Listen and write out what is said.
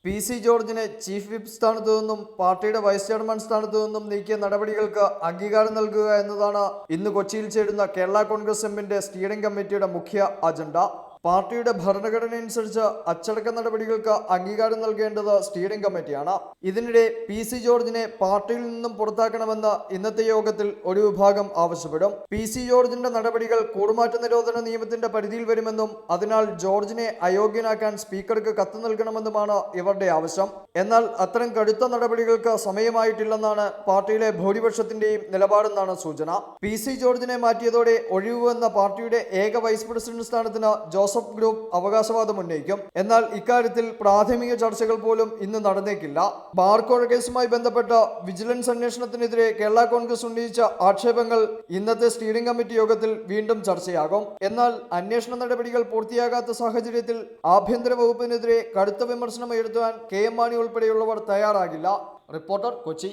PC. ജോർജിനെ chief whip സ്ഥാനത്തു നിന്നും പാർട്ടിയുടെ വൈസ് ചെയർമാൻ സ്ഥാനത്തു നിന്നും നീക്കിയ നടപടികൾക്ക് അംഗീകാരം നൽകുക എന്നതാണ് ഇന്ന് കൊച്ചിയിൽ ചേരുന്ന കേരള കോൺഗ്രസ് എമ്മിന്റെ സ്റ്റിയറിംഗ് കമ്മിറ്റിയുടെ മുഖ്യ അജണ്ട. പാർട്ടിയുടെ ഭരണഘടനയനുസരിച്ച് അച്ചടക്ക നടപടികൾക്ക് അംഗീകാരം നൽകേണ്ടത് സ്റ്റിയറിംഗ് കമ്മിറ്റിയാണ്. ഇതിനിടെ പി.സി. ജോർജിനെ പാർട്ടിയിൽ നിന്നും പുറത്താക്കണമെന്ന് ഇന്നത്തെ യോഗത്തിൽ ഒരു വിഭാഗം ആവശ്യപ്പെടും. പി.സി. ജോർജിന്റെ നടപടികൾ കൂടുമാറ്റ നിരോധന നിയമത്തിന്റെ പരിധിയിൽ വരുമെന്നും അതിനാൽ ജോർജിനെ അയോഗ്യനാക്കാൻ സ്പീക്കർക്ക് കത്ത് നൽകണമെന്നുമാണ് ഇവരുടെ ആവശ്യം. എന്നാൽ അത്തരം കടുത്ത നടപടികൾക്ക് സമയമായിട്ടില്ലെന്നാണ് പാർട്ടിയിലെ ഭൂരിപക്ഷത്തിന്റെയും നിലപാടെന്നാണ് സൂചന. പി.സി. ജോർജിനെ മാറ്റിയതോടെ ഒഴിവ് എന്ന പാർട്ടിയുടെ ഏക വൈസ് പ്രസിഡന്റ് സ്ഥാനത്തിന് ജോസഫ് ഗ്രൂപ്പ് അവകാശവാദം ഉന്നയിക്കും. എന്നാൽ ഇക്കാര്യത്തിൽ പ്രാഥമിക ചർച്ചകൾ പോലും ഇന്ന് നടന്നേക്കില്ല. ബാർക്കോഴ കേസുമായി ബന്ധപ്പെട്ട വിജിലൻസ് അന്വേഷണത്തിനെതിരെ കേരള കോൺഗ്രസ് ഉന്നയിച്ച ആക്ഷേപങ്ങൾ ഇന്നത്തെ സ്റ്റിയറിംഗ് കമ്മിറ്റി യോഗത്തിൽ വീണ്ടും ചർച്ചയാകും. എന്നാൽ അന്വേഷണ നടപടികൾ പൂർത്തിയാകാത്ത സാഹചര്യത്തിൽ ആഭ്യന്തര വകുപ്പിനെതിരെ കടുത്ത വിമർശനം ഉയർത്താൻ കെ.എം. മാണി ഉൾപ്പെടെയുള്ളവർ തയ്യാറാകില്ല. റിപ്പോർട്ടർ, കൊച്ചി.